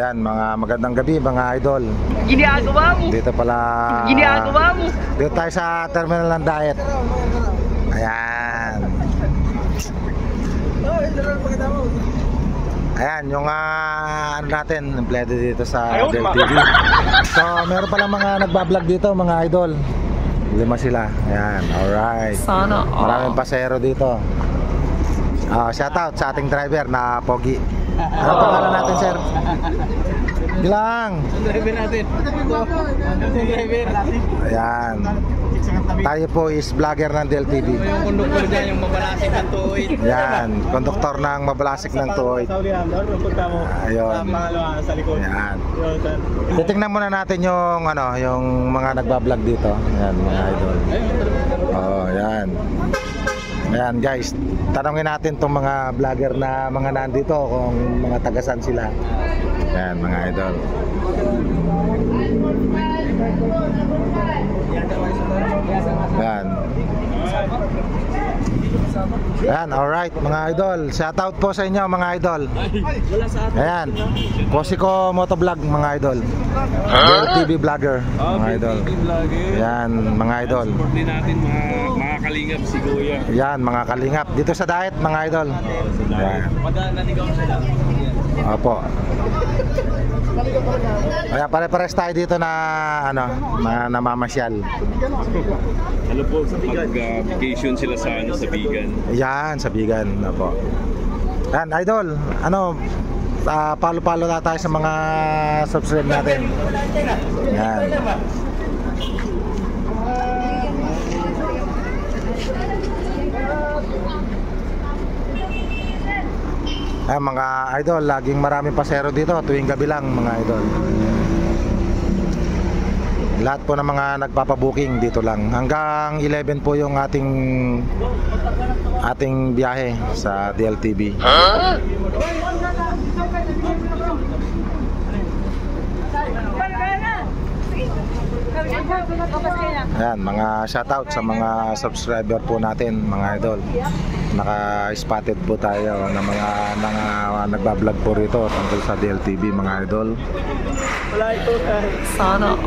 ayan, mga magandang gabi mga idol. Ginagawa mo. Dito pala. Ginagawa mo. Dito tayo sa terminal ng Diet. Ayan. Ayan, yung ano natin, empleyado dito sa Del TV. So, meron pala mga nagbablog dito mga idol. 5 sila. Ayan, alright. Sana Maraming pasero dito. Shoutout sa ating driver na Pogi. Ano pangalan natin, sir? Bilang. Ang driver natin. Ang driver natin. Ayan. Tayo po is vlogger ng Del TV. Yung konduktor dyan, yung mabalasik ng 208. Yan, konduktor ng mabalasik ng 208. Sa ulihan doon, punta mo. Ayun. Sa pangalawa, sa likod. Yan. Titingnan muna natin yung yung mga nagbablog dito. Yan, mga idol. Oh, yan. Ayan guys, tanongin natin tong mga vlogger na mga nandito kung mga tagasan sila. Ayan mga idol. Ayan. Ayan, alright mga idol. Shoutout po sa inyo mga idol. Ayan, Posiko Motovlog mga idol. Del TV vlogger mga idol. Ayan mga idol. Support din natin mga kalingap si Kuya. Yan, mga kalingap. Dito sa Diet, mga idol. Yan. Opo. Kaya pare-pares tayo dito na namamasyal. Ano po, pag-vacation sila sa Bigan. Yan, sa Bigan. Opo. Yan, idol. Palo-palo na tayo sa mga subscribe natin. Yan. Mga idol, laging maraming pasero dito tuwing gabi lang mga idol. Lahat po ng mga nagpapabooking dito lang. Hanggang 11 po yung ating biyahe sa DLTV. Ayan, mga shoutout sa mga subscriber po natin mga idol. Naka-spotted po tayo ng mga nagbablog po rito tungkol sa DLTV mga idol. Sana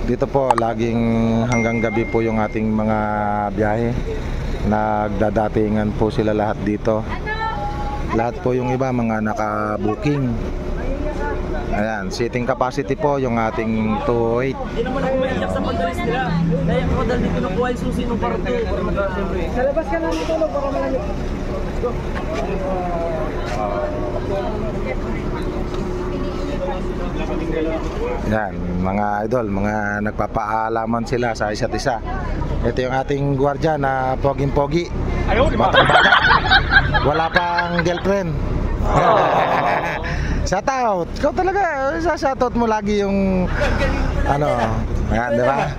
Dito po laging hanggang gabi po yung ating mga biyahe. Nagdadatingan po sila lahat dito. Lahat po yung iba mga naka-booking. Ayan, seating capacity po yung ating 208. Hindi naman ako maiyak sa pagdalis nila. Dahil ako dahil dito kinukuha yung susi ng parto. Sa labas ka na nito, baka malayo. Let's go. Yan, mga idol, mga nagpapaalaman sila sa isa't isa. Ito yung ating gwardiya na poging-pogi. Batang-bata. Wala pang girlfriend. Shoutout. Ikaw talaga, shoutout mo lagi yung ayan, di ba?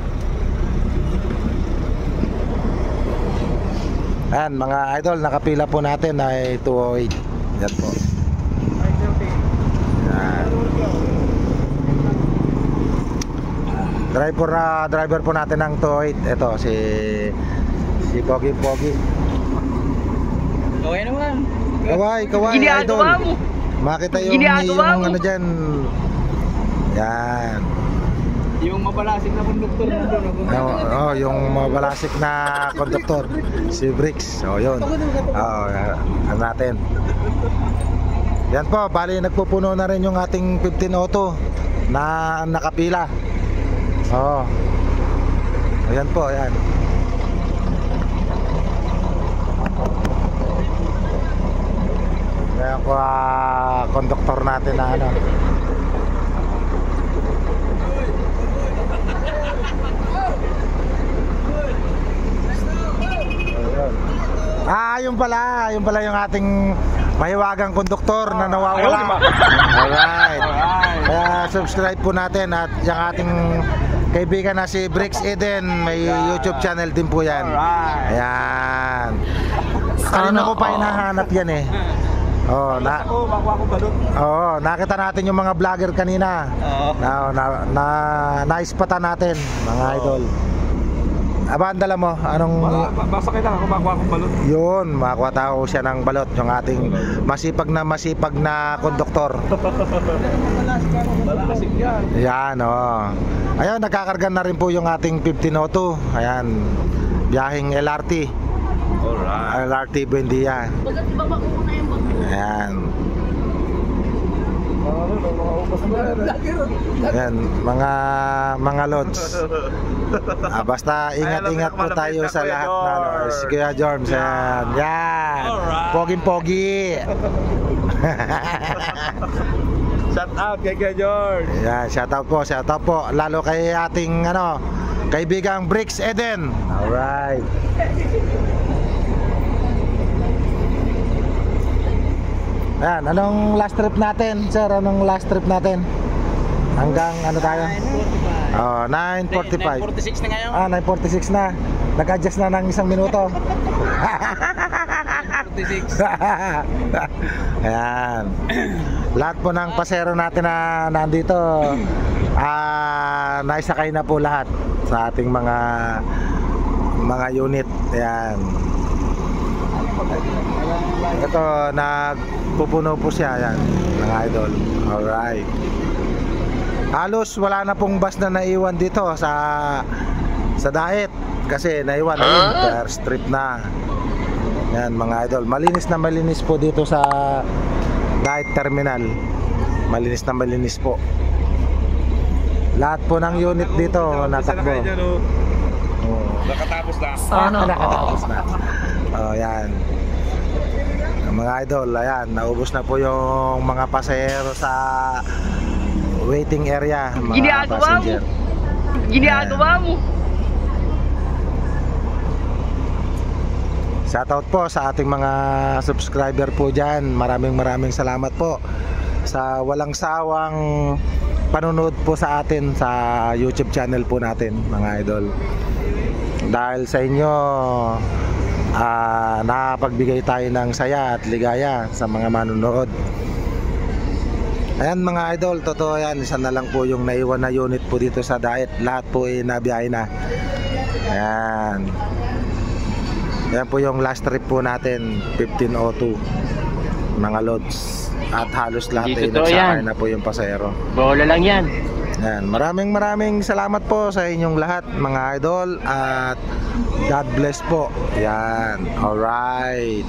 Ayan, mga idol, nakapila po natin ay 208. Yan po. Driver po natin ng 208. Ito si Pogi. Okay naman. Kaway idol. Makita yung dyan. Yan. Yung mabalasik na konduktor nandun. Yung mabalasik na konduktor si Bricks. Yun. Natin. Yan po, bali nagpupuno na rin yung ating 15 auto na nakapila. Ayan po, ayan. Ayan po, konduktor natin na yun pala yung ating mahiwagang konduktor na nawawala. Alright. Kaya subscribe po natin at yung ating kaibigan na si Bricks Eden, may YouTube channel din po yan. Ayan. Kanina ko pa hinahanap yan eh. Oh, makuha ko balot. nakita natin yung mga vlogger kanina. Naispatan natin, mga idol. Aba, ang dala mo? Anong... Basta kita ako makuha ko balot. Yun, makakuha tao siya ng balot, yung ating masipag na konduktor. Balasig yan. Yan, Ayun, nagkakarga na rin po yung ating 1502. Ayan, biyaheng LRT. Alright. LRT Buendia. Ayan. Ayan, mga lods. Basta ingat-ingat po tayo sa lahat na si Kuya Jorms. Yan. Poging-pogi. Shout out kay George. Yan, shout out po. Lalo kay ating kaibigang Bricks Eden. Alright. Ayan, anong last trip natin, sir? Anong last trip natin? Hanggang ano tayo? 9:45. 9:46 na ngayon. 9:46 na. Nag-adjust na ng isang minuto. 46. Ayan. Lahat po ng pasero natin na nandito, naisakay na po lahat sa ating mga unit. Ayan. Ito, nagpupuno po siya. Ayan, mga idol. Alright. Halos wala na pong bus na naiwan dito sa diet kasi naiwan na yun, airstrip na. Yan, mga idol, malinis na malinis po dito sa diet terminal. Malinis na malinis po. Lahat po ng unit dito natakbo. Nakatapos na. Nakatapos na. Yan. Mga idol, ayan, naubos na po yung mga pasahero sa waiting area, mga Ginagawa passenger. Ginagawa mo. Shoutout po sa ating mga subscriber po dyan. Maraming salamat po sa walang sawang panonood po sa atin sa YouTube channel po natin, mga idol. Dahil sa inyo, nakapagbigay tayo ng saya at ligaya sa mga manonood. Ayan, mga idol, totoo yan. Isa na lang po yung naiwan na unit po dito sa diet. Lahat po ay nabiyahe na. Ayan. Yan po yung last trip po natin, 1502, mga loads. At halos lahat ay nagsakay na po yung pasahero. Bola lang yan. Yan, maraming salamat po sa inyong lahat, mga idol. At God bless po. Yan, alright.